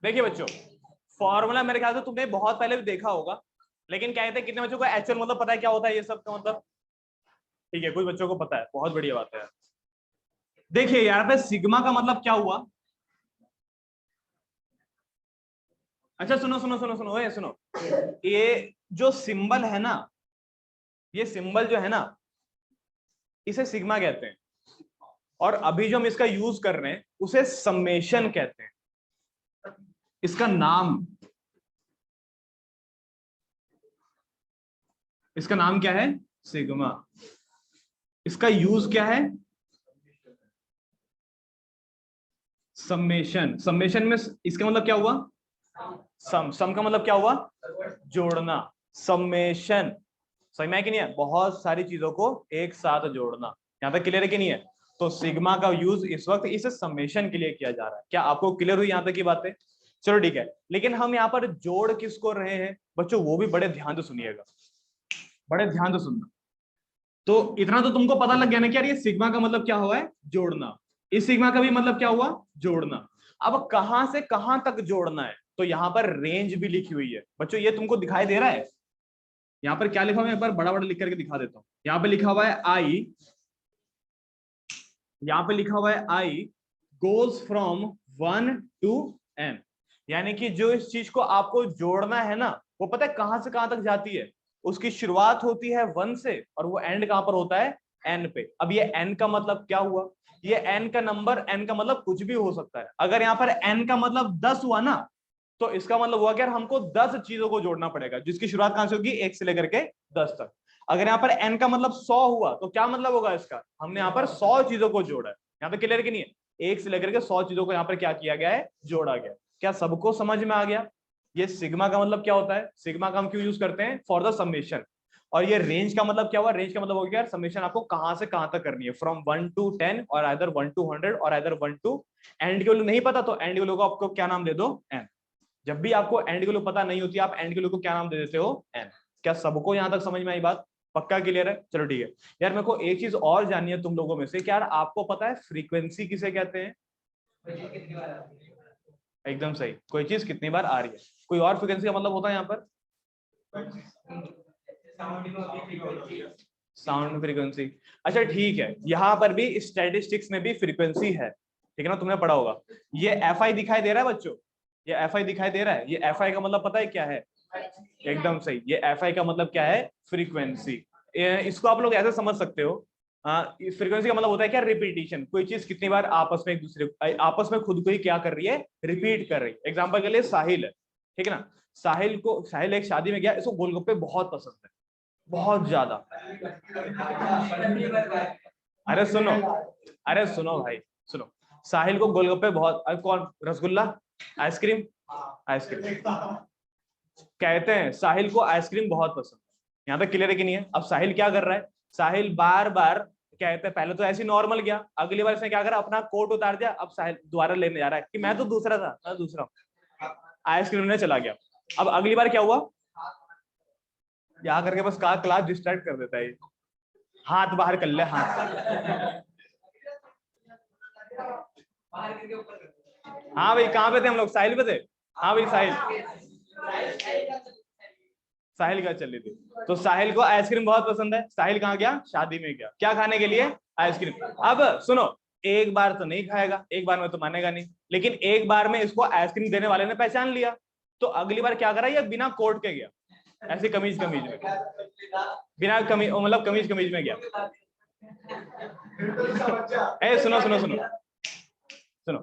देखिए बच्चों, फॉर्मूला मेरे ख्याल से तुमने बहुत पहले भी देखा होगा, लेकिन क्या कहते हैं कितने बच्चों को एक्चुअल मतलब पता है क्या होता है ये सब का मतलब? ठीक है, कुछ बच्चों को पता है, बहुत बढ़िया बात है। देखिए यहाँ पे सिग्मा का मतलब क्या हुआ? अच्छा सुनो सुनो सुनो सुनो, ये सुनो, ये जो सिंबल है ना, ये सिंबल जो है ना, इसे सिग्मा कहते हैं, और अभी जो हम इसका यूज कर रहे हैं उसे समेशन कहते हैं। इसका नाम, इसका नाम क्या है? सिग्मा। इसका यूज क्या है? समेशन। समेशन में इसका मतलब क्या हुआ? सम का मतलब क्या हुआ? जोड़ना। समेशन, समझ में है कि नहीं है? बहुत सारी चीजों को एक साथ जोड़ना। यहाँ तक क्लियर है कि नहीं है? तो सिग्मा का यूज इस वक्त इसे समेशन के लिए किया जा रहा है। क्या आपको क्लियर हुई यहाँ तक की बातें? चलो ठीक है, लेकिन हम यहाँ पर जोड़ किसको रहे हैं बच्चों, वो भी बड़े ध्यान से सुनिएगा, बड़े ध्यान से सुनना। तो इतना तो तुमको पता लग गया ना कि यार ये सिग्मा का मतलब क्या हुआ है? जोड़ना। इस सिग्मा का भी मतलब क्या हुआ? जोड़ना। अब कहां से कहां तक जोड़ना है, तो यहां पर रेंज भी लिखी हुई है बच्चों, ये तुमको दिखाई दे रहा है? यहाँ पर क्या लिखा हुआ है, एक बार बड़ा बड़ा लिख करके दिखा देता हूँ। यहाँ पे लिखा हुआ है आई, यहाँ पे लिखा हुआ है आई गोज फ्रॉम 1 to n, यानी कि जो इस चीज को आपको जोड़ना है ना, वो पता है कहां से कहां तक जाती है? उसकी शुरुआत होती है 1 से और वो एंड कहां पर होता है? n पे। अब ये n का मतलब क्या हुआ? ये n का नंबर, n का मतलब कुछ भी हो सकता है। अगर यहाँ पर n का मतलब 10 हुआ ना, तो इसका मतलब हुआ कि यार हमको 10 चीजों को जोड़ना पड़ेगा, जिसकी शुरुआत कहां से होगी? 1 से लेकर के 10 तक। अगर यहाँ पर n का मतलब 100 हुआ, तो क्या मतलब होगा इसका? हमने यहाँ पर 100 चीजों को जोड़ा है। यहाँ पे क्लियर कि नहीं है? 1 से लेकर के 100 चीजों को यहाँ पर क्या किया गया है? जोड़ा गया। क्या सबको समझ में आ गया? ये सिग्मा का मतलब क्या होता है, सिग्मा का हम क्यों यूज करते हैं? For the summation. और ये रेंज का मतलब क्या हुआ? रेंज का मतलब हो गया समेशन आपको कहां से कहां तक करनी है, फ्रॉम 1 to 10 और आइदर 1 to 100 और आइदर 1 to एंड के वैल्यू नहीं पता तो एंड के वैल्यू को आपको क्या नाम दे दो? n। जब भी आपको एंड की वैल्यू पता नहीं होती, आप एंड की वैल्यू को क्या नाम दे देते हो? n। क्या सबको यहां तक समझ में आई बात? पक्का क्लियर है? चलो ठीक है यार, मेरे को एक चीज और जाननी है तुम लोगों में से, क्या यार आपको पता है फ्रीक्वेंसी किसे कहते हैं? एकदम सही, कोई चीज कितनी बार आ रही है। कोई और फ्रीक्वेंसी का मतलब होता है यहाँ पर? Sound frequency. अच्छा ठीक है, यहाँ पर भी स्टैटिस्टिक्स में भी फ्रीक्वेंसी है, ठीक है ना? तुमने पढ़ा होगा। ये एफ आई दिखाई दे रहा है बच्चों, ये एफ आई दिखाई दे रहा है। ये एफ आई का मतलब पता है क्या है? एकदम सही, ये एफ आई का मतलब क्या है? फ्रीक्वेंसी। इसको आप लोग ऐसे समझ सकते हो, फ्रीक्वेंसी का मतलब होता है क्या? रिपीटिशन। कोई चीज कितनी बार आपस में एक दूसरे आपस में खुद को ही क्या कर रही है? रिपीट कर रही है। एग्जाम्पल के लिए साहिल है, ठीक है ना? साहिल एक शादी में गया, इसको गोलगप्पे बहुत पसंद है, बहुत ज्यादा। अरे सुनो, अरे सुनो भाई, सुनो। साहिल को गोलगप्पे बहुत, कौन? रसगुल्ला, आइसक्रीम, आइसक्रीम कहते हैं साहिल को आइसक्रीम बहुत पसंद है। यहाँ पे क्लियर है कि नहीं है? अब साहिल क्या कर रहा है? साहिल बार बार कहते हैं, पहले तो ऐसे नॉर्मल गया, अगली बार इसने क्या करा? अपना कोट उतार दिया। अब साहिल दोबारा लेने जा रहा है कि मैं तो दूसरा था, मैं दूसरा हूं, आइसक्रीम ने चला गया। अब अगली बार क्या हुआ? यहाँ करके बस क्लास डिस्ट्रैक्ट कर देता है, हाथ बाहर कर ले, हाथ। हाँ भाई, कहाँ पे थे हम लोग? साहिल पे थे। हाँ भाई साहिल, साहिल क्या चल रही थी? तो साहिल को आइसक्रीम बहुत पसंद है। साहिल कहाँ गया? शादी में गया, क्या खाने के लिए? आइसक्रीम। अब सुनो, एक बार तो नहीं खाएगा, एक बार में तो मानेगा नहीं, लेकिन एक बार में इसको आइसक्रीम देने वाले ने पहचान लिया, तो अगली बार क्या करा? ये बिना कोट के गया, ऐसे कमीज कमीज में, बिना कमीज मतलब कमीज कमीज में गया। ए सुनो सुनो सुनो सुनो,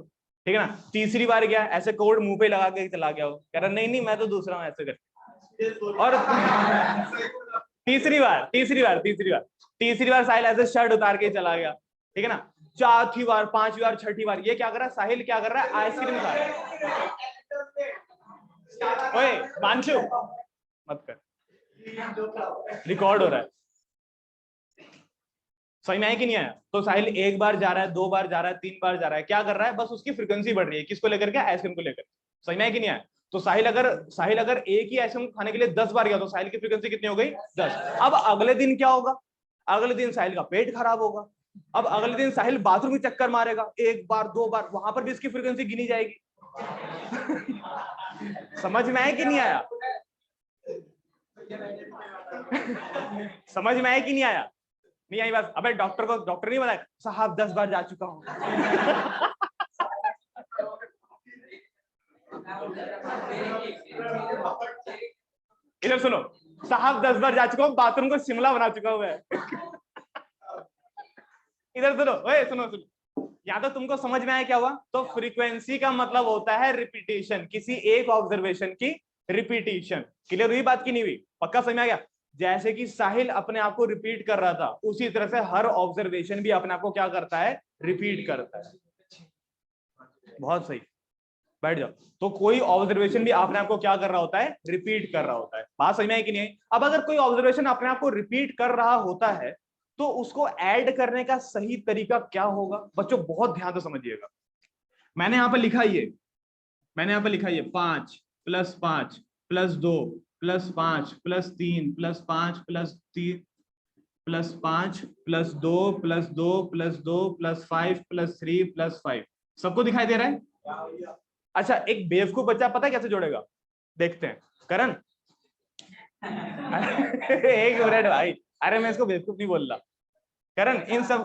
ठीक है ना? तीसरी बार गया, ऐसे कोट मुंह पे लगा के चला गया, वो कह रहा नहीं नहीं मैं तो दूसरा हूं, ऐसे कर। और तीसरी बार साहिल ऐसे शर्ट उतार के चला गया, ठीक है ना? चौथी बार, पांचवी बार, छठी बार ये क्या कर रहा है? साहिल क्या कर रहा है? आइसक्रीम खा रहा है। ओए मानशु मत कर, रिकॉर्ड हो रहा है। समझ में आया कि नहीं आया? तो साहिल एक बार जा रहा है, दो बार जा रहा है, तीन बार जा रहा है, क्या कर रहा है? बस उसकी फ्रीक्वेंसी बढ़ रही है, किसको लेकर के? आइसक्रीम को लेकर। समझ में आया कि नहीं आया? तो साहिल अगर एक ही आइसक्रीम खाने के लिए 10 बार गया, तो साहिल की फ्रीक्वेंसी कितनी हो गई? 10। अब अगले दिन क्या होगा? अगले दिन साहिल का पेट खराब होगा। अब अगले दिन साहिल बाथरूम में चक्कर मारेगा, एक बार, दो बार, वहां पर भी इसकी फ्रीक्वेंसी गिनी जाएगी। समझ में आया कि नहीं आया? समझ में आया कि नहीं आया? नहीं आई बात? अबे डॉक्टर नहीं बताया साहब 10 बार जा चुका हूं। इधर सुनो, साहब 10 बार जा चुका हूं, बाथरूम को शिमला बना चुका हूं मैं। इधर सुनो, ओए सुनो सुनो, यहाँ तो तुमको समझ में आया क्या हुआ? तो फ्रीक्वेंसी का मतलब होता है रिपीटेशन, किसी एक ऑब्जर्वेशन की रिपीटेशन। क्लियर हुई बात की नहीं हुई? पक्का समझ में आ गया? जैसे कि साहिल अपने आप को रिपीट कर रहा था, उसी तरह से हर ऑब्जर्वेशन भी अपने आप को क्या करता है? रिपीट करता है। बहुत सही, बैठ जाओ। तो कोई ऑब्जर्वेशन भी अपने आप को क्या कर रहा होता है? रिपीट कर रहा होता है। बात समझ में आई कि नहीं? अब अगर कोई ऑब्जर्वेशन अपने आप को रिपीट कर रहा होता है तो उसको ऐड करने का सही तरीका क्या होगा? बच्चों बहुत ध्यान से समझिएगा। मैंने यहां पर लिखा ये, मैंने यहां पर लिखा ये 5 + 5 + 2 + 5 + 3 + 5 + 3 + 5 + 2 + 2 + 2 + 5 + 3 + 5। सबको दिखाई दे रहा है? अच्छा, एक बेवकूफ बच्चा पता है कैसे जोड़ेगा? देखते हैं। करण एक मिनट भाई, अरे मैं इसको बेवकूफ नहीं बोल रहा। करण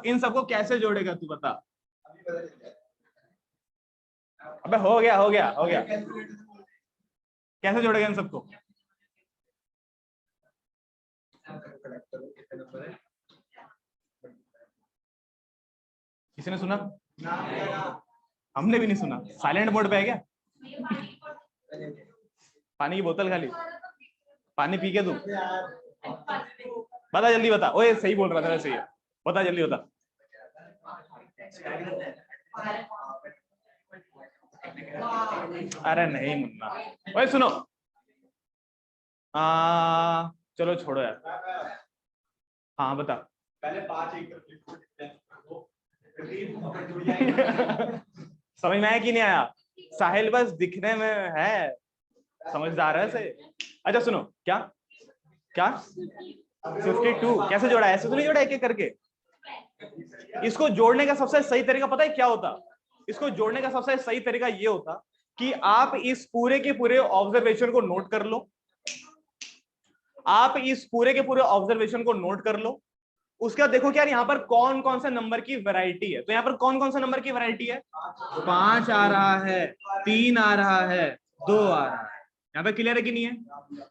इन सबको कैसे जोड़ेगा तू बता? अबे हो गया हो गया हो गया, कैसे जोड़ेगा इन सबको? किसी ने सुना? हमने भी नहीं सुना। साइलेंट मोड पे है क्या? पानी की बोतल खाली, पानी पी के तू बता, जल्दी बता। ओए सही बोल रहा था, सही है, बता जल्दी बता। अरे नहीं मुन्ना, ओए सुनो, चलो छोड़ो यार। हाँ बता। पहले 5 समझ में आया कि नहीं आया? साहिल बस दिखने में है, समझदार है सही। अच्छा सुनो, क्या क्या 52 कैसे जोड़ा? ऐसे तो नहीं जोड़ा एक एक करके। इसको जोड़ने का सबसे सही तरीका पता है क्या होता? इसको जोड़ने का सबसे सही तरीका ये होता कि आप इस पूरे के पूरे ऑब्जर्वेशन को नोट कर लो। आप इस पूरे के पूरे ऑब्जर्वेशन को नोट कर लो। उसके बाद देखो क्या यहाँ पर कौन कौन सा नंबर की वैरायटी है। तो यहाँ पर कौन कौन सा नंबर की वैरायटी है? 5 आ रहा है, 3 आ रहा है, 2 आ रहा है। यहाँ पे क्लियर है कि नहीं है?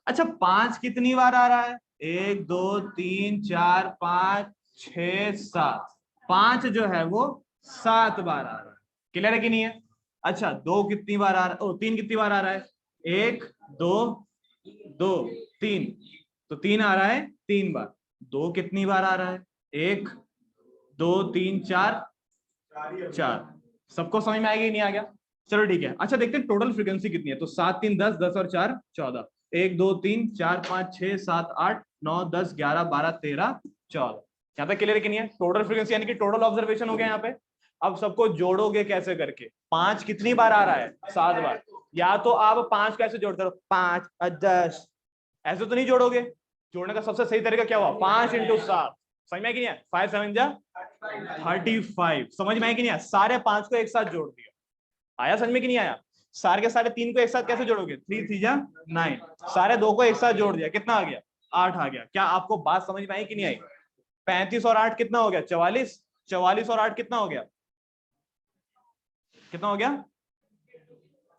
अच्छा 5 कितनी बार आ रहा है? 1 2 3 4 5 6 7। 5 जो है वो 7 बार आ रहा है। क्लियर है कि नहीं है? अच्छा 2 कितनी बार आ रहा है? 3 कितनी बार आ रहा है? 1 2 2 3। तो 3 आ रहा है 3 बार। 2 कितनी बार आ रहा है? 1 2 3 4 4। सबको समझ में आएगी नहीं आ गया? चलो ठीक है। अच्छा देखते हैं टोटल फ्रीक्वेंसी कितनी है। तो 7 3 10, 10 और 4 14, 1 2 3 4 5 6 7 8 9 10 11 12 13 14। यहाँ पे क्लियर कि नहीं है? टोटल फ्रीक्वेंसी यानी कि टोटल ऑब्जर्वेशन हो गया यहाँ पे। अब सबको जोड़ोगे कैसे करके? 5 कितनी बार आ रहा है? 7 बार। या तो आप 5 कैसे जोड़ते हो? 5 10, ऐसे तो नहीं जोड़ोगे। जोड़ने का सबसे सही तरीका क्या हुआ? 5 × 7। समझ में कि नहीं है? 5 7 जा 35। समझ में आया कि नहीं? सारे 5 को एक साथ जोड़ दिया। आया समझ में कि नहीं आया? सारे के सारे 3 को एक साथ कैसे जोड़ोगे? 3 3 जा 9। सारे 2 को एक साथ जोड़ दिया, कितना आ गया? 8 आ गया। क्या आपको बात समझ में आई कि नहीं आई? 35 और 8 कितना हो गया? 44। 44 और 8 कितना हो गया? कितना हो गया?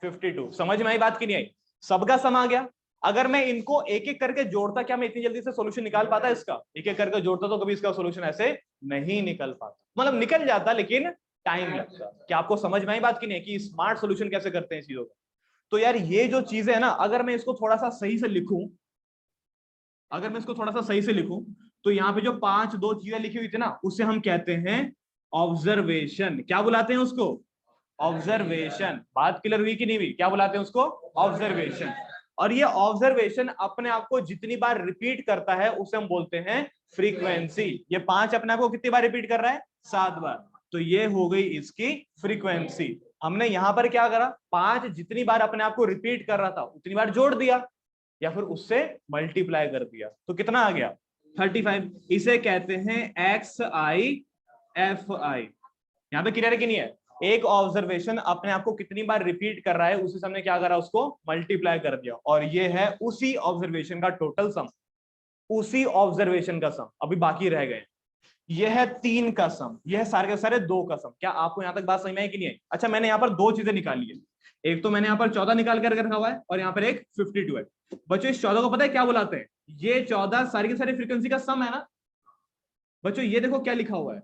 52। समझ में आई बात की नहीं आई? सबका सम आ गया। अगर मैं इनको एक एक करके जोड़ता, क्या मैं इतनी जल्दी से सॉल्यूशन निकाल पाता? इसका एक एक करके जोड़ता तो कभी इसका सॉल्यूशन ऐसे नहीं निकल पाता। मतलब निकल जाता लेकिन टाइम लगता। क्या आपको समझ में आई बात की नहीं कि स्मार्ट सॉल्यूशन कैसे करते हैं चीजों का? तो यार ये जो चीजें है ना, अगर मैं इसको थोड़ा सा सही से लिखूं, अगर मैं इसको थोड़ा सा सही से लिखूं, तो यहाँ पे जो 5 2 चीजें लिखी हुई थी ना, उसे हम कहते हैं ऑब्जर्वेशन। क्या बुलाते हैं उसको? ऑब्जर्वेशन। बात क्लियर हुई कि नहीं हुई? क्या बुलाते हैं उसको? ऑब्जर्वेशन। और ये ऑब्जर्वेशन अपने आप को जितनी बार रिपीट करता है उसे हम बोलते हैं फ्रीक्वेंसी। ये 5 अपने आप को कितनी बार रिपीट कर रहा है? 7 बार। तो ये हो गई इसकी फ्रीक्वेंसी। हमने यहां पर क्या करा? 5 जितनी बार अपने आप को रिपीट कर रहा था उतनी बार जोड़ दिया या फिर उससे मल्टीप्लाई कर दिया। तो कितना आ गया? 35। इसे कहते हैं XI FI। यहां पे क्लियर है कि नहीं है? एक ऑब्जर्वेशन अपने आप को कितनी बार रिपीट कर रहा है उसी से हमने क्या करा, उसको मल्टीप्लाई कर दिया, और ये है उसी ऑब्जर्वेशन का टोटल सम, उसी ऑब्जर्वेशन का सम। अभी बाकी रह गए, यह है 3 का सम, यह सारे के सारे 2 का सम। क्या आपको यहां तक बात समझ में आई कि नहीं आई? अच्छा, मैंने यहाँ पर 2 चीजें निकाली है, एक तो मैंने यहाँ पर 14 निकाल कर रखा हुआ है और यहाँ पर एक 52 है। बच्चों इस 14 को पता है क्या बुलाते हैं? ये 14 सारी की सारी फ्रीक्वेंसी का सम है ना बच्चों। ये देखो क्या लिखा हुआ है,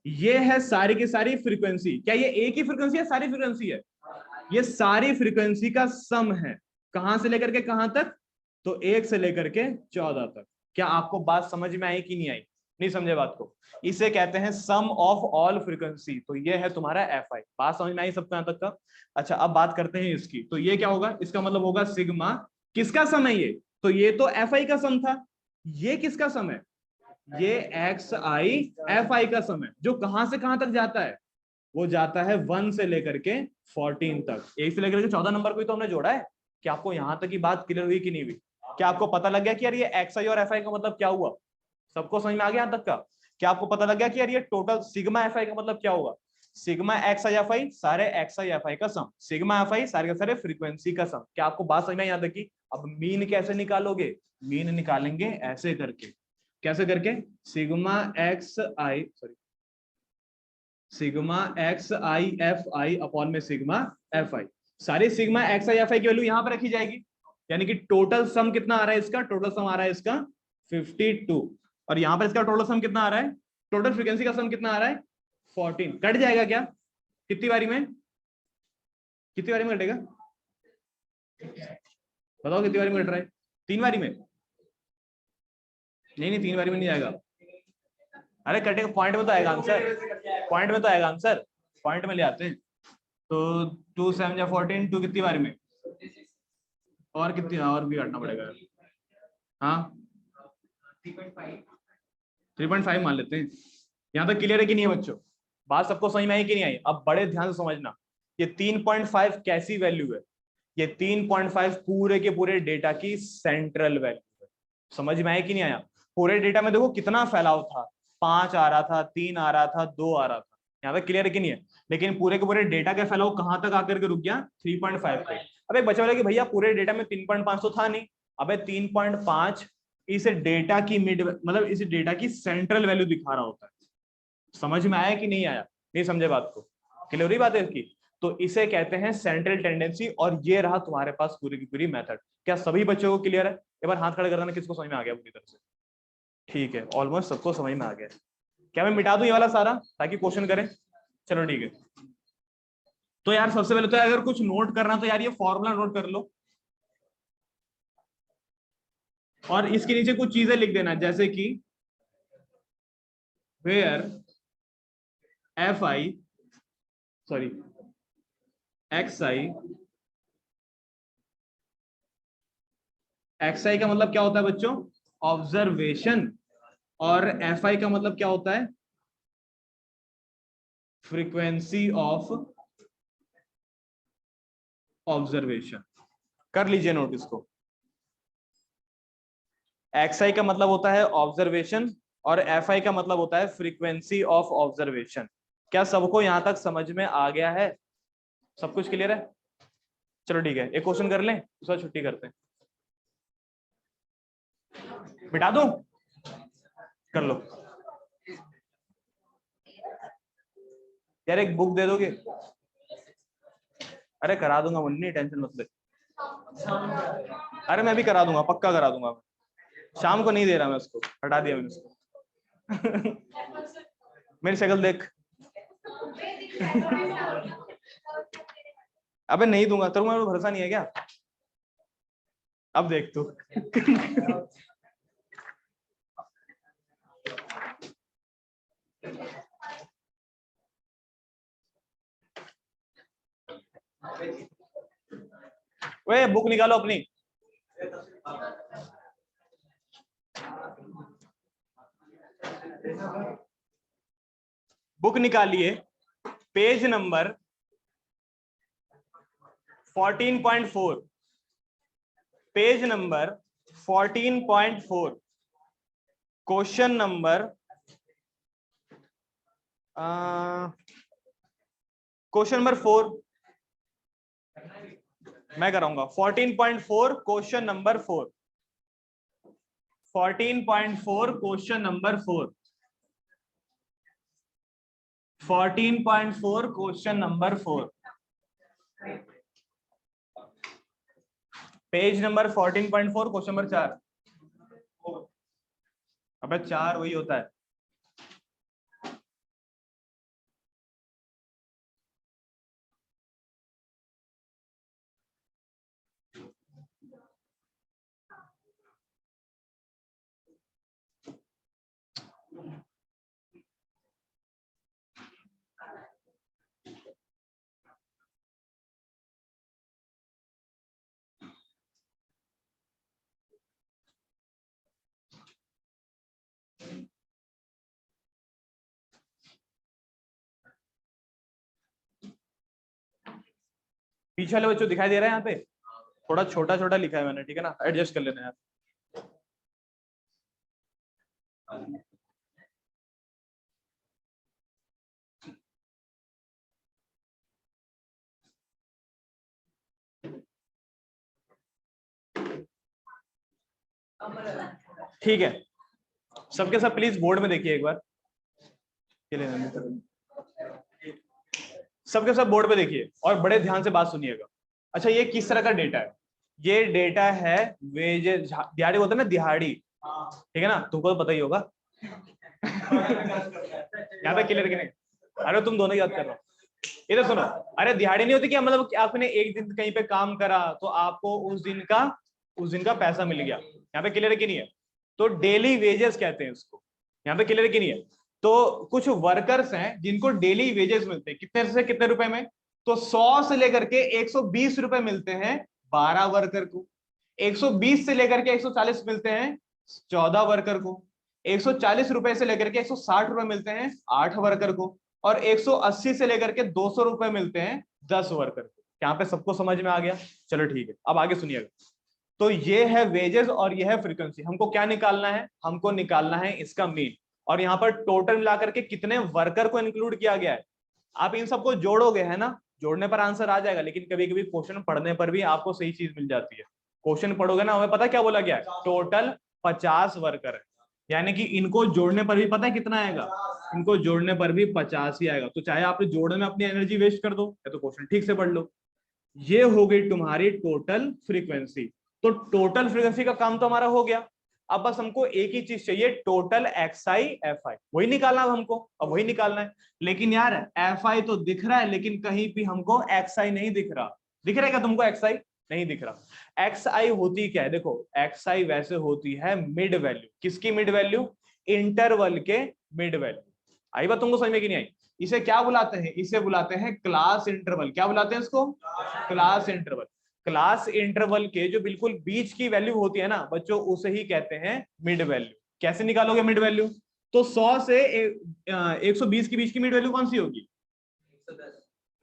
ये है सारी की सारी फ्रीक्वेंसी। क्या ये एक ही फ्रीक्वेंसी है, सारी फ्रीक्वेंसी है? ये सारी फ्रीक्वेंसी का सम है। कहां से लेकर के कहां तक? तो 1 से लेकर के 14 तक। क्या आपको बात समझ में आई कि नहीं आई? नहीं समझे बात को? इसे कहते हैं सम ऑफ ऑल फ्रीक्वेंसी। तो ये है तुम्हारा एफ आई। बात समझ में आई सबको यहां तक का? अच्छा, अब बात करते हैं इसकी। तो ये क्या होगा? इसका मतलब होगा सिग्मा। किसका सम है ये? तो ये तो एफ आई का सम था। ये किसका सम है? ये एक्स आई एफ आई का सम है, जो कहां से कहां तक जाता है? वो जाता है 1 से लेकर के 14 तक। 1 से लेकर के 14 नंबर को ही तो हमने जोड़ा है। क्या आपको यहां तक की बात क्लियर हुई कि नहीं हुई? क्या आपको पता लग गया कि यार ये एक्स आई और एफ आई का मतलब क्या हुआ? सबको समझ में आ गया यहां तक का? क्या आपको पता लग गया कि यार ये टोटल सिग्मा एफ आई का मतलब क्या होगा? Sigma x I F I, सारे एक्स आई एफ आई का सम, सिग्मा एफ आई सारे के सारे फ्रीक्वेंसी का सम। क्या आपको बात समझ में यहां तक की? अब मीन कैसे निकालोगे? मीन निकालेंगे ऐसे करके। कैसे करके? Sigma x I, sorry, sigma x I F I upon में सिग्मा एफ आई। सारी sigma x I F I की वैल्यू यहां पर रखी जाएगी, यानी कि टोटल सम कितना आ रहा है इसका? टोटल सम आ रहा है इसका 52, और यहां पर इसका टोटल सम कितना आ रहा है? टोटल फ्रीक्वेंसी का सम कितना आ रहा है? 14। कट जाएगा क्या? कितनी बारी में? कितनी बारी में कटेगा? बताओ कितनी बारी में कट रहा है? 3 बारी में? नहीं नहीं, 3 बारी में नहीं आएगा। अरे कटेगा, पॉइंट में तो आएगा आंसर, पॉइंट में तो आएगा आंसर, पॉइंट में ले आते हैं। तो 2 7 या 14, 2 कितनी बारी में? और कितनी, और भी काटना पड़ेगा। हाँ 3.5 मान लेते हैं। यहाँ तक क्लियर है कि नहीं है बच्चों? बात सबको समझ में आई कि नहीं आई? अब बड़े ध्यान से समझना, ये 3.5 कैसी वैल्यू है? ये 3.5 पूरे के पूरे डेटा की सेंट्रल वैल्यू है। समझ में आया कि नहीं आया? पूरे डेटा में देखो कितना फैलाव था, 5 आ रहा था, 3 आ रहा था, 2 आ रहा था। यहाँ तक क्लियर है कि नहीं है? लेकिन पूरे के पूरे डेटा का फैलाव कहां तक आकर के रुक गया? 3.5 पे। अब एक बच्चा बोला कि भैया पूरे डेटा में 3.5 तो था नहीं। अबे 3.5 इस डेटा की मिड, मतलब इस डेटा की सेंट्रल वैल्यू दिखा रहा होता है। समझ में आया कि नहीं आया? नहीं समझे बात को? क्लियर ही बात है इसकी? तो इसे कहते हैं सेंट्रल टेंडेंसी, और ये रहा तुम्हारे पास पूरी की पूरी मेथड। क्या सभी बच्चों को क्लियर है? एक बार हाथ खड़े कर देना किसको समझ में आ गया पूरी तरह से। ठीक है, ऑलमोस्ट सबको समझ में आ गया। क्या मैं मिटा दूं ये वाला सारा ताकि क्वेश्चन करें? चलो ठीक है। तो यार सबसे पहले तो अगर कुछ नोट करना तो यार ये फॉर्मूला नोट कर लो, और इसके नीचे कुछ चीजें लिख देना, जैसे कि where f i, sorry x i, x i का मतलब क्या होता है बच्चों? ऑब्जर्वेशन। और एफ आई का मतलब क्या होता है? Frequency of observation. कर लीजिए नोट इसको। एक्स आई का मतलब होता है ऑब्जर्वेशन, और एफ आई का मतलब होता है फ्रीक्वेंसी ऑफ ऑब्जर्वेशन। क्या सबको यहां तक समझ में आ गया है? सब कुछ क्लियर है? चलो ठीक है, एक क्वेश्चन कर लें, उसका छुट्टी करते हैं। मिटा दूं? कर लो यार, एक बुक दे दोगे? अरे करा दूंगा मुन्नी, टेंशन मत ले। अरे मैं भी करा दूंगा, पक्का करा दूंगा। शाम को नहीं दे रहा मैं उसको, हटा दिया मैंने उसको। मेरी शक्ल देख। अबे नहीं दूंगा, तेरे को भरोसा नहीं है क्या? अब देख तू। वे बुक निकालो अपनी। बुक निकालिए, page number 14.4, page number 14.4, question number question number 4 मैं कराऊंगा। 14.4 question number 4। 14.4 question number 4। 14.4 question number 4। Page number 14.4 question number 4। अबे 4 वही होता है। पीछे वाले बच्चों दिखाई दे रहा है यहाँ पे? थोड़ा छोटा छोटा लिखा है मैंने, ठीक है ना, एडजस्ट कर लेना यार। ठीक है, सबके सब प्लीज बोर्ड में देखिए एक बार। सबके सब बोर्ड पे देखिए और बड़े ध्यान से बात सुनिएगा। अच्छा, ये किस तरह का डेटा है? ये डेटा है वेजेस, दिहाड़ी बोलते हैं ना, दिहाड़ी, ठीक है ना, तुमको तो पता ही होगा। यहाँ पे क्लियर नहीं? अरे तुम दोनों याद कर रहे हो। इधर सुनो, अरे दिहाड़ी नहीं होती क्या, मतलब आपने एक दिन कहीं पे काम करा तो आपको उस दिन का पैसा मिल गया। यहाँ पे क्लियर की नहीं है? तो डेली वेजेस कहते हैं उसको। यहाँ पे क्लियर की नहीं है? तो कुछ वर्कर्स हैं जिनको डेली वेजेस मिलते हैं, कितने से कितने रुपए में? तो 100 से लेकर के 120 रुपए मिलते हैं 12 वर्कर को, 120 से लेकर के 140 मिलते हैं 14 वर्कर को, 140 रुपए से लेकर के 160 रुपए मिलते हैं 8 वर्कर को, और 180 से लेकर के 200 रुपए मिलते हैं 10 वर्कर को। यहाँ पे सबको समझ में आ गया? चलो ठीक है, अब आगे सुनिएगा। तो ये है वेजेस और ये है फ्रीक्वेंसी। हमको क्या निकालना है? हमको निकालना है इसका मीन। और यहाँ पर टोटल मिला करके कितने वर्कर को इंक्लूड किया गया है। आप इन सबको जोड़ोगे, है ना, जोड़ने पर आंसर आ जाएगा। लेकिन कभी कभी क्वेश्चन पढ़ने पर भी आपको सही चीज मिल जाती है। क्वेश्चन पढ़ोगे ना, हमें पता क्या बोला गया है? टोटल 50 वर्कर है, यानी कि इनको जोड़ने पर भी पता है कितना आएगा? इनको जोड़ने पर भी 50 ही आएगा। तो चाहे आप जोड़ने में अपनी एनर्जी वेस्ट कर दो या तो क्वेश्चन ठीक से पढ़ लो। ये हो गई तुम्हारी टोटल फ्रीक्वेंसी। तो टोटल फ्रीक्वेंसी का काम तो हमारा हो गया। अब बस हमको एक ही चीज चाहिए, टोटल एक्सआई एफ आई, वही निकालना है हमको। अब वही निकालना है, लेकिन यार एफ आई तो दिख रहा है, लेकिन कहीं भी हमको एक्सआई नहीं दिख रहा। दिख रहा है क्या तुमको? एक्सआई नहीं दिख रहा। एक्सआई होती क्या है? देखो, एक्सआई वैसे होती है मिड वैल्यू। किसकी मिड वैल्यू? इंटरवल के मिड वैल्यू। आई बात तुमको समझ में कि नहीं आई? इसे क्या बुलाते हैं? इसे बुलाते हैं क्लास इंटरवल। क्या बुलाते हैं इसको? Class interval. क्लास इंटरवल के जो बिल्कुल बीच की वैल्यू होती है ना बच्चों, उसे ही कहते हैं मिड वैल्यू। कैसे निकालोगे मिड वैल्यू? तो 100 से 120 के बीच की मिड वैल्यू कौन सी होगी?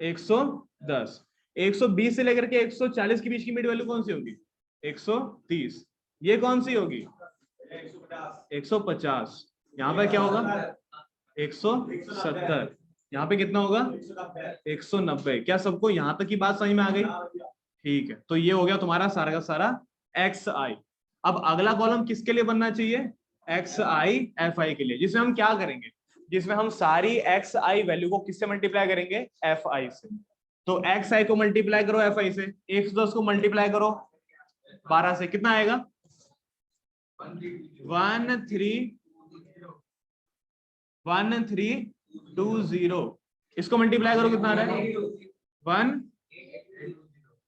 110। 120 से लेकर के 140 के बीच की मिड वैल्यू कौन सी होगी? 130। ये कौन सी होगी? 150। यहाँ पर क्या होगा? 170। यहाँ पे कितना होगा? 190। क्या सबको यहाँ तक की बात समझ में आ गई? ठीक है, तो ये हो गया तुम्हारा सारा का सारा एक्स आई। अब अगला कॉलम किसके लिए बनना चाहिए? एक्स आई एफ आई के लिए, जिसमें हम क्या करेंगे? जिसमें हम सारी एक्स आई वैल्यू को किससे मल्टीप्लाई करेंगे? एफ आई से। तो एक्स आई को मल्टीप्लाई करो एफ आई से, 110 को मल्टीप्लाई करो 12 से, कितना आएगा? 1320। इसको मल्टीप्लाई करो, कितना आ रहा है?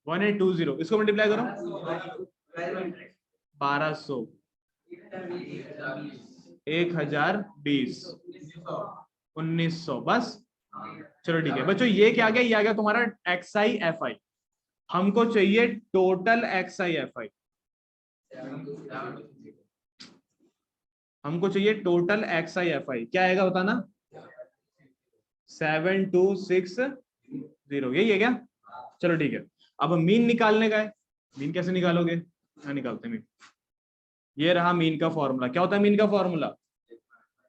1820। इसको मल्टीप्लाई करो 1200, 1020, 1900। बस, चलो ठीक है बच्चों, ये क्या आ गया? ये आ गया तुम्हारा एक्स आई एफ आई। हमको चाहिए total x I F I. हमको चाहिए total x I F I. क्या आएगा बताना? 7260। यही है क्या? चलो ठीक है, अब मीन निकालने का है। मीन कैसे निकालोगे? क्या निकालते हैं मीन? ये रहा मीन का फॉर्मूला। क्या होता है मीन का formula?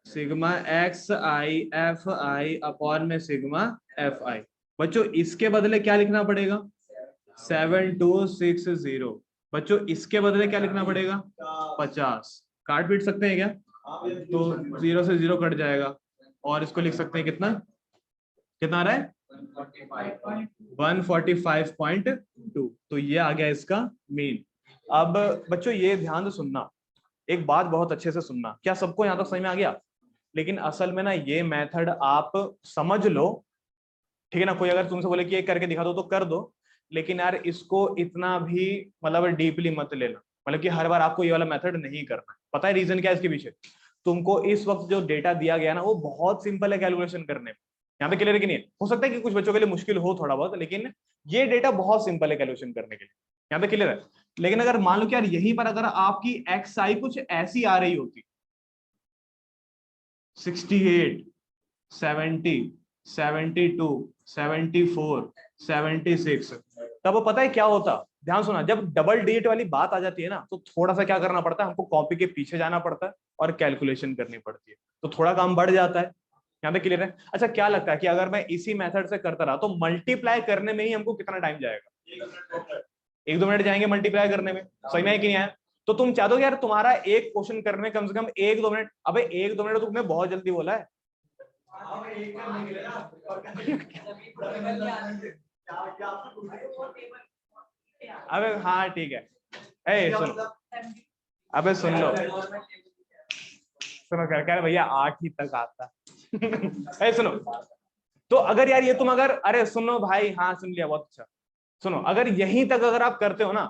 Sigma x I F I upon में सिग्मा एफ आई। बच्चों इसके बदले क्या लिखना पड़ेगा? 7260। बच्चों इसके बदले क्या लिखना पड़ेगा? 50। काट पीट सकते हैं क्या? तो 0 से 0 कट जाएगा और इसको लिख सकते हैं कितना? कितना आ रहा है? 145.2। तो ये आ गया इसका मीन। अब बच्चों ये ध्यान से सुनना, एक बात बहुत अच्छे से सुनना। क्या सबको यहां तक समझ में आ गया? लेकिन असल में ना ये मेथड आप समझ लो, ठीक है ना। कोई अगर तुमसे बोले कि ये करके दिखा दो तो कर दो, लेकिन यार इसको इतना भी मतलब डीपली मत लेना। मतलब कि हर बार आपको ये वाला मेथड नहीं करना। पता है रीजन क्या है इसके पीछे? तुमको इस वक्त जो डेटा दिया गया ना वो बहुत सिंपल है कैलकुलेशन करने में। यहाँ पे क्लियर है कि नहीं? हो सकता है कि कुछ बच्चों के लिए मुश्किल हो थोड़ा बहुत, लेकिन ये डेटा बहुत सिंपल है कैलकुलेशन करने के लिए। यहाँ पे क्लियर है। लेकिन अगर मान लो कि यार यहीं पर अगर आपकी एक्स आई कुछ ऐसी आ रही होती, 68, 70, 72, 74, 76, तब वो पता है क्या होता? ध्यान सुना, जब डबल डिजिट वाली बात आ जाती है ना तो थोड़ा सा क्या करना पड़ता है हमको? कॉपी के पीछे जाना पड़ता है और कैलकुलेशन करनी पड़ती है, तो थोड़ा काम बढ़ जाता है। यहाँ पे क्लियर है? अच्छा क्या लगता है कि अगर मैं इसी मेथड से करता रहा तो मल्टीप्लाई करने में ही हमको कितना टाइम जाएगा? 1-2 मिनट जाएंगे मल्टीप्लाई करने में। सही में है कि नहीं आया? तो तुम चाहते हो यार तुम्हारा एक क्वेश्चन करने में कम से कम 1-2 मिनट? अबे 1-2 मिनट तो तुमने बहुत जल्दी बोला है। अबे हाँ ठीक है। ए सुनो, अबे सुन लो, सुनो कह रहे भैया 8 ही तक आता। ए सुनो, तो अगर यार ये तुम अगर, अरे सुनो भाई, हाँ सुन लिया, बहुत अच्छा। सुनो, अगर यहीं तक अगर आप करते हो ना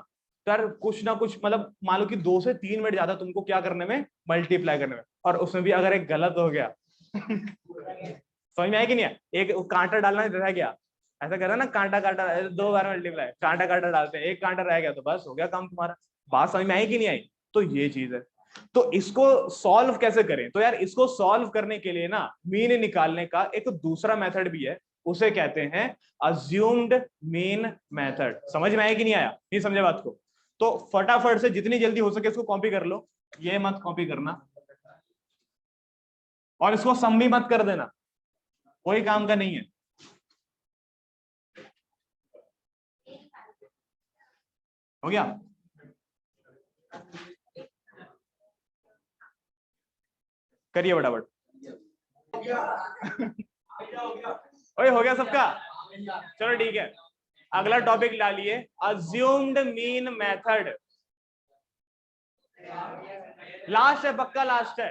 तो यार कुछ ना कुछ मतलब मान लो कि 2 से 3 मिनट ज्यादा तुमको क्या करने में? मल्टीप्लाई करने में। और उसमें भी अगर एक गलत हो गया समझ में आया कि नहीं? एक कांटा डालना रह गया, ऐसा कर रहा ना, कांटा कांटा 2 बार मल्टीप्लाई, कांटा कांटा डालते हैं, एक कांटा रह गया तो बस हो गया काम तुम्हारा। बात समझ में आई कि नहीं आई? तो ये चीज है। तो इसको सॉल्व कैसे करें? तो यार इसको सॉल्व करने के लिए ना मीन निकालने का एक दूसरा मेथड भी है, उसे कहते हैं अज्यूम्ड मीन मेथड। समझ में आया कि नहीं आया? नहीं समझे बात को? तो फटाफट से जितनी जल्दी हो सके इसको कॉपी कर लो, ये मत कॉपी करना, और इसको सम भी मत कर देना, कोई काम का नहीं है। हो गया? करिए फटाफट। ओए हो गया सबका? चलो ठीक है, अगला टॉपिक डालिए, अज्यूम्ड मीन मेथड। लास्ट है पक्का? लास्ट है?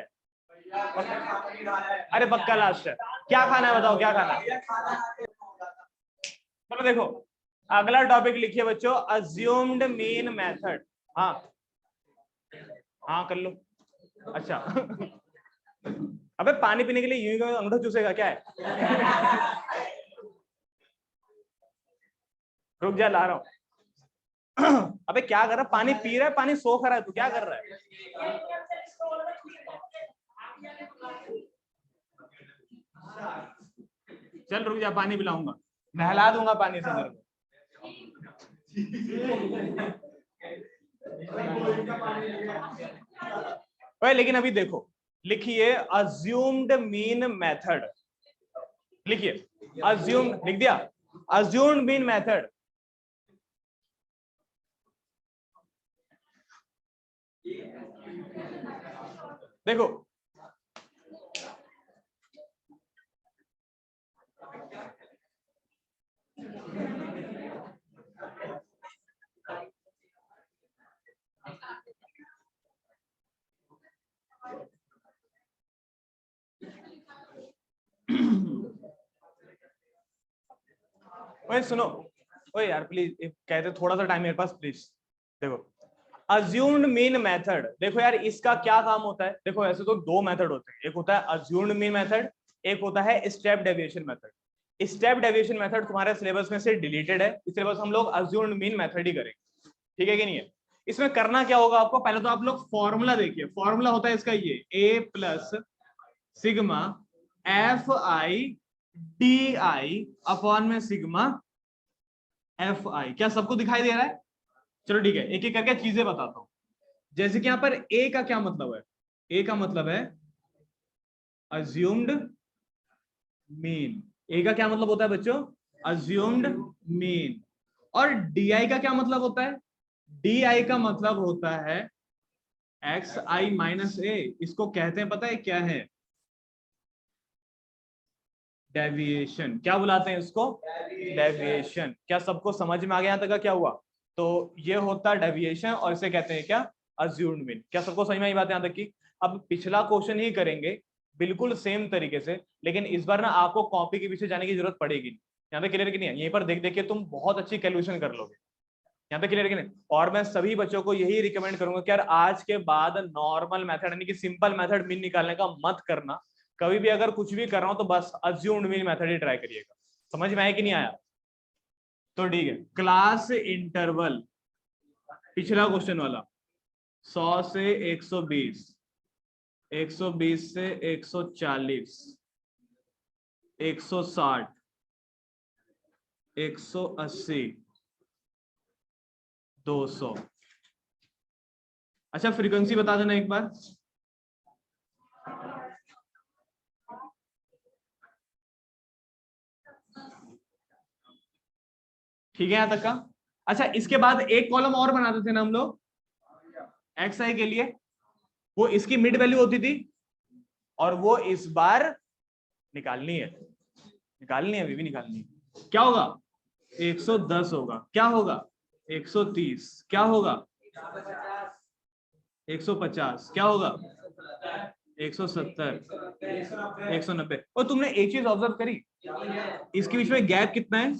अरे पक्का लास्ट है। क्या खाना है बताओ, क्या खाना है? चलो देखो, अगला टॉपिक लिखिए बच्चों, अज्यूम्ड मीन मेथड। हाँ हाँ कर लो। अच्छा अबे पानी पीने के लिए यूं अंगूठा चूसेगा क्या है? रुक जा, ला रहा हूं। अबे क्या कर रहा है? पानी पी रहा है, पानी सोख रहा है, तू क्या कर रहा है? चल रुक जा, पानी पिलाऊंगा, नहला दूंगा पानी से तेरे को। ओए लेकिन अभी देखो, लिखिए अज्यूम्ड मीन मेथड, लिखिए अज्यूम्ड, लिख दिया? Assumed mean method. देखो ओए सुनो, ओए यार प्लीज कहते थोड़ा सा टाइम मेरे पास प्लीज। देखो अज्यूम्ड मीन मेथड, देखो यार इसका क्या काम होता है? देखो ऐसे तो 2 मेथड होते हैं, एक होता है अज्यूम्ड मीन मेथड, एक होता है step deviation method. Step deviation method तुम्हारे सिलेबस में से डिलीटेड है, इसलिए बस हम लोग अज्यूम्ड मीन मेथड ही करेंगे, ठीक है कि नहीं है? इसमें करना क्या होगा आपको? पहले तो आप लोग फॉर्मूला देखिए, फॉर्मूला होता है इसका ये a plus sigma F I D I upon में सिग्मा एफ आई। क्या सबको दिखाई दे रहा है? चलो ठीक है, एक एक करके चीजें बताता हूं। जैसे कि यहां पर ए का क्या मतलब है? ए का मतलब है अज्यूम्ड मीन। ए का क्या मतलब होता है बच्चों? Assumed mean. और DI का क्या मतलब होता है? DI का मतलब होता है XI माइनस A। इसको कहते हैं पता है क्या है? डेविएशन। क्या बुलाते हैं इसको? डेविएशन। क्या सबको समझ में आ गया यहाँ तक का क्या हुआ? तो ये होता है डेविएशन और इसे कहते हैं क्या? Assumed mean. क्या सबको समझ में आई बात यहाँ तक की? अब पिछला क्वेश्चन ही करेंगे बिल्कुल सेम तरीके से, लेकिन इस बार ना आपको कॉपी के पीछे जाने की जरूरत पड़ेगी। यहाँ पे क्लियर कि नहीं है? यहीं पर देख देख के तुम बहुत अच्छी कैलकुलेशन कर लोगे। यहाँ पे क्लियर कि नहीं? और मैं सभी बच्चों को यही रिकमेंड करूंगा कि यार आज के बाद नॉर्मल मेथड यानी कि सिंपल मेथड मीन निकालने का मत करना। कभी भी अगर कुछ भी कर रहा हूं तो बस अज्यूम्ड मीन मेथड ही ट्राई करिएगा। समझ में आया कि नहीं आया? तो ठीक है, क्लास इंटरवल पिछला क्वेश्चन वाला 100 से 120, 120 से 140, 160, 180, 200। अच्छा फ्रीक्वेंसी बता देना एक बार। ठीक है यहां तक का? अच्छा इसके बाद एक कॉलम और बनाते थे ना हम लोग XI के लिए, वो इसकी मिड वैल्यू होती थी और वो इस बार निकालनी है, अभी भी निकालनी है। क्या होगा? 110 होगा। क्या होगा? 130। क्या होगा? 150। क्या होगा? 170, 190। और तुमने एक चीज ऑब्जर्व करी, इसके बीच में गैप कितना है?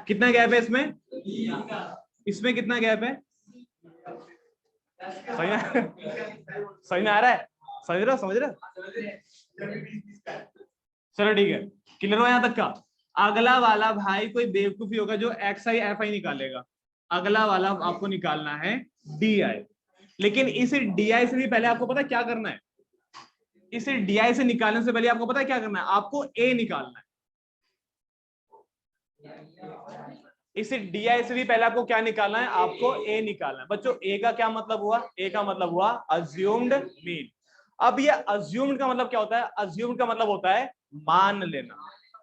कितना गैप है इसमें? इसमें कितना गैप है? समझ में आ रहा है? समझ रहे हो? चलो ठीक है, क्लियर हो यहां तक का? अगला वाला भाई कोई बेवकूफी होगा जो XI FI निकालेगा। अगला वाला आपको निकालना है DI। लेकिन इस DI से भी पहले आपको पता है क्या करना है? इस DI से निकालने से पहले आपको पता है क्या करना है? आपको A निकालना है। इस DI से भी पहले आपको क्या निकालना है? आपको A निकालना है। बच्चों A का क्या मतलब हुआ? A का मतलब हुआ अज्यूम्ड मीन। अब ये अज्यूम्ड का मतलब क्या होता है? अज्यूम्ड का मतलब होता है मान लेना।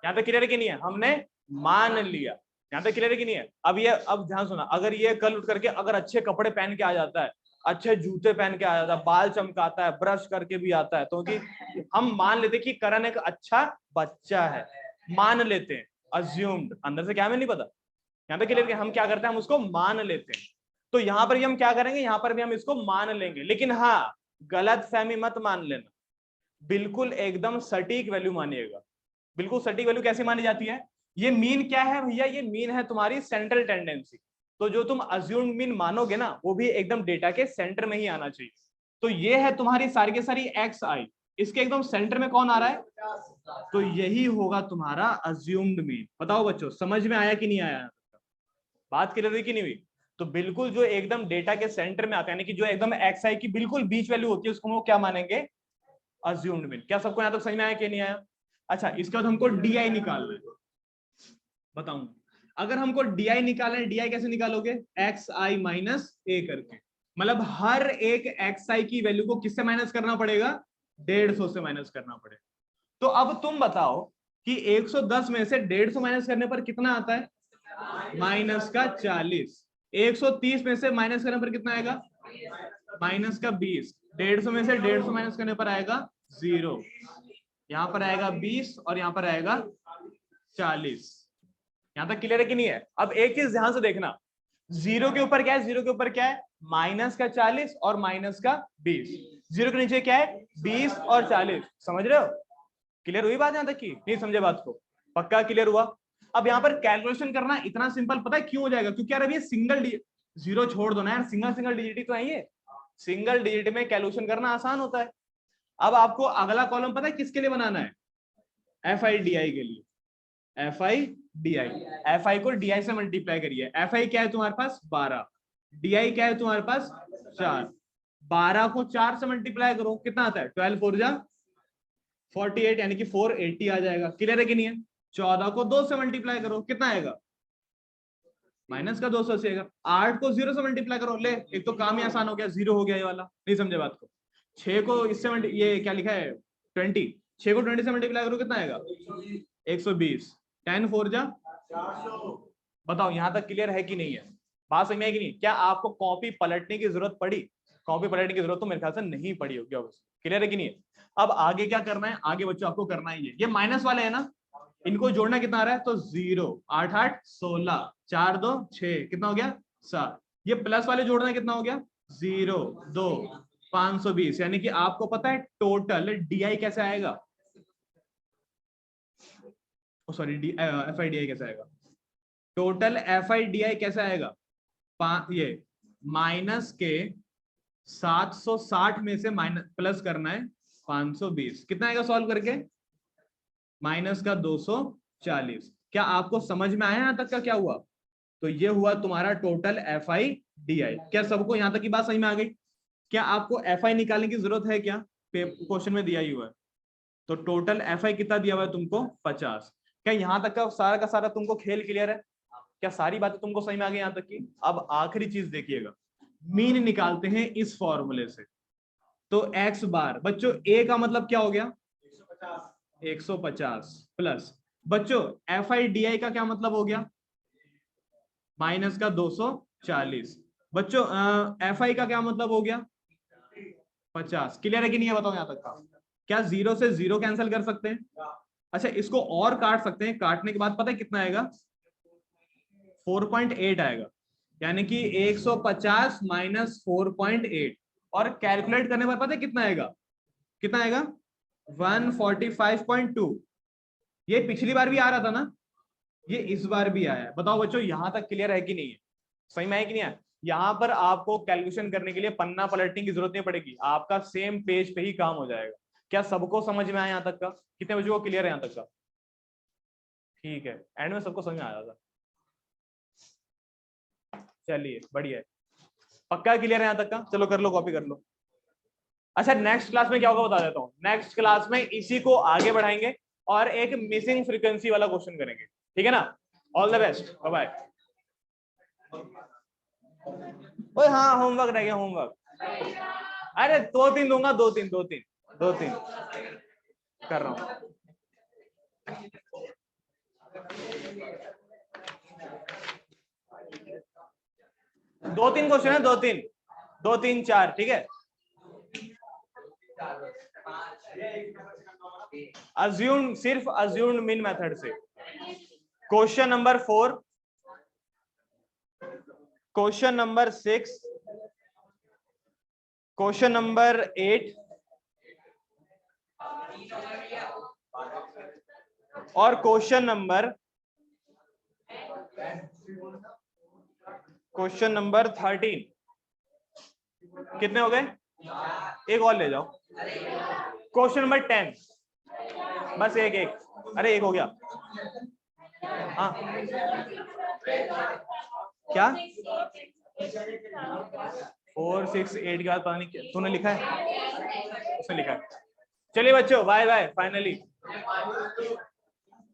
यहाँ पे क्लियर है कि नहीं है? हमने मान लिया। यहाँ पे क्लियर है कि नहीं है? अब ध्यान सुना, अगर ये कल उठ करके अगर अच्छे कपड़े पहन के आ जाता है, अच्छे जूते पहन के आ जाता है, बाल चमकाता है, ब्रश करके भी आता है, तो कि हम मान लेते कि करण एक अच्छा बच्चा है, मान लेते हैं। अज्यूम्ड, अंदर से क्या हमें नहीं पता। यहाँ पे क्लियर, हम क्या करते हैं? हम उसको मान लेते हैं। तो यहाँ पर भी हम क्या करेंगे? यहाँ पर भी हम इसको मान लेंगे, लेकिन हाँ गलत फहमी मत मान लेना, बिल्कुल एकदम सटीक वैल्यू मानिएगा। बिल्कुल सटीक वैल्यू कैसे मानी जाती है? ये मीन क्या है भैया? ये मीन है तुम्हारी सेंट्रल टेंडेंसी। तो जो तुम अज्यूम्ड मीन मानोगे ना, वो भी एकदम डेटा के सेंटर में ही आना चाहिए। तो ये है तुम्हारी सारी के सारी XI, इसके एकदम सेंटर में कौन आ रहा है? तो यही होगा तुम्हारा अज्यूम्ड मीन। बताओ बच्चों समझ में आया कि नहीं आया? बात क्लियर हुई कि नहीं हुई? तो बिल्कुल जो एकदम डेटा के सेंटर में आता है, यानी कि जो एकदम XI की बिल्कुल बीच वैल्यू होती है, उसको हम क्या मानेंगे? Assumed mean. क्या सबको यहां तक समझ में आया कि नहीं आया? अच्छा इसके बाद हमको DI निकालना है। बताऊंगा, अगर हमको DI निकालना है, DI कैसे निकालोगे? XI माइनस A करके। मतलब हर एक XI की वैल्यू को किससे माइनस करना पड़ेगा? 150 से माइनस करना पड़ेगा। तो अब तुम बताओ कि 110 में से 150 माइनस करने पर कितना आता है? माइनस का 40। 130 में से माइनस करने पर कितना आएगा? माइनस का 20। 150 में से 150 माइनस करने पर आएगा 0। यहां पर आएगा 20 और यहां पर आएगा 40। यहां तक क्लियर है कि नहीं है? अब एक चीज ध्यान से देखना, 0 के ऊपर क्या है? 0 के ऊपर क्या है? माइनस का 40 और माइनस का 20। 0 के नीचे क्या है? 20 और 40। समझ रहे हो? क्लियर हुई बात यहां तक की? नहीं समझे बात को? पक्का क्लियर हुआ? अब यहां पर कैलकुलेशन करना इतना सिंपल पता है क्यों हो जाएगा? क्योंकि यार अभी ये सिंगल डिजिट, 0 छोड़ दो ना यार, सिंगल डिजिट ही तो है ये। सिंगल डिजिट में कैलकुलेशन करना आसान होता है। अब आपको अगला कॉलम पता है किसके लिए बनाना है? FI/DI के लिए। FI/DI, FI को DI से मल्टीप्लाई करिए। FI क्या है तुम्हारे पास? 12। DI क्या है तुम्हारे पास? 4। 12 को 4 से मल्टीप्लाई करो, कितना आता है? 12 4 जा 48, यानी कि 480 आ जाएगा। क्लियर है कि नहीं है? 14 को 2 से मल्टीप्लाई करो, कितना आएगा? माइनस का 280 आएगा। 8 को 0 से मल्टीप्लाई करो, ले एक तो काम ही आसान हो गया, 0 हो गया ये वाला। नहीं समझे बात को? 6 को इससे ये क्या लिखा है? 20, 6 को 20 से मल्टीप्लाई करो कितना आएगा 120। 10 4 जा 400। बताओ यहाँ तक क्लियर है कि नहीं है? बात समझ में है कि नहीं? क्या आपको कॉपी पलटने की जरूरत पड़ी? कॉपी पलटने की जरूरत तो मेरे ख्याल से नहीं पड़ी होगी। क्लियर है कि नहीं है? अब आगे क्या करना है? आगे बच्चों आपको करना ही है, ये माइनस वाले है ना, इनको जोड़ना कितना आ रहा है? तो 0 8 8 16 4 2 6 कितना हो गया 7। ये प्लस वाले जोड़ना कितना हो गया 0 2 520। यानी कि आपको पता है टोटल DI कैसे आएगा? सॉरी FIDI कैसे आएगा? टोटल FIDI कैसे आएगा? ये माइनस के 760 में से माइनस प्लस करना है 520। कितना आएगा सॉल्व करके? माइनस का 240। क्या आपको समझ में आया यहां तक का क्या हुआ? तो ये हुआ तुम्हारा टोटल FIDI। क्या सबको यहां तक की बात समझ में आ गई? क्या आपको FI निकालने की जरूरत है? क्या क्वेश्चन में दिया ही हुआ है। तो टोटल FI कितना दिया हुआ है तुमको 50। क्या यहां तक का सारा तुमको खेल क्लियर है? क्या सारी बातें तुमको समझ में आ गई यहां तक की? अब आखिरी चीज देखिएगा, मीन निकालते हैं इस फॉर्मूले से। तो x बार बच्चों a का मतलब क्या हो गया 150 प्लस बच्चों FIDI का क्या मतलब हो गया माइनस का 240। बच्चों FI का क्या मतलब हो गया 50। क्लियर है कि नहीं है? बताओ यहां तक का। क्या 0 से 0 कैंसिल कर सकते हैं? अच्छा इसको और काट सकते हैं, काटने के बाद पता है कितना आएगा 4.8 आएगा। यानी कि 150 माइनस 4.8 और कैलकुलेट करने पर पता है कितना आएगा? कितना आएगा 145.2। ये पिछली बार भी आ रहा था ना, ये इस बार भी आया। बताओ बच्चों यहां तक क्लियर है कि नहीं है? सही में है कि नहीं है? यहां पर आपको कैलकुलेशन करने के लिए पन्ना पलटने की जरूरत नहीं पड़ेगी, आपका सेम पेज पे ही काम हो जाएगा। क्या सबको समझ में आया यहां तक का? कितने बच्चों को क्लियर है यहां तक का? ठीक है, एंड में सबको समझ में आया था। चलिए बढ़िया है, पक्का क्लियर है यहां तक का? चलो कर लो, कॉपी कर लो। अच्छा नेक्स्ट क्लास में क्या होगा बता देता हूँ। नेक्स्ट क्लास में इसी को आगे बढ़ाएंगे और एक मिसिंग फ्रीक्वेंसी वाला क्वेश्चन करेंगे, ठीक है ना? All the best, bye bye. ओए हाँ होमवर्क रह गया, होमवर्क। अरे 2-3 दूंगा, 2-3 कर रहा हूँ। 2-3 क्वेश्चन है, 2-3 4, ठीक है। अज्यूम, सिर्फ अज्यूम्ड मीन मेथड से। Question number 4, question number 6, question number 8 और क्वेश्चन नंबर 13। कितने हो गए? एक और ले जाओ। क्वेश्चन नंबर 10, बस एक। अरे एक हो गया। हाँ क्या 4 6 8 के बाद पता नहीं तूने लिखा है, उसने लिखा है। चलिए बच्चों बाय बाय फाइनली।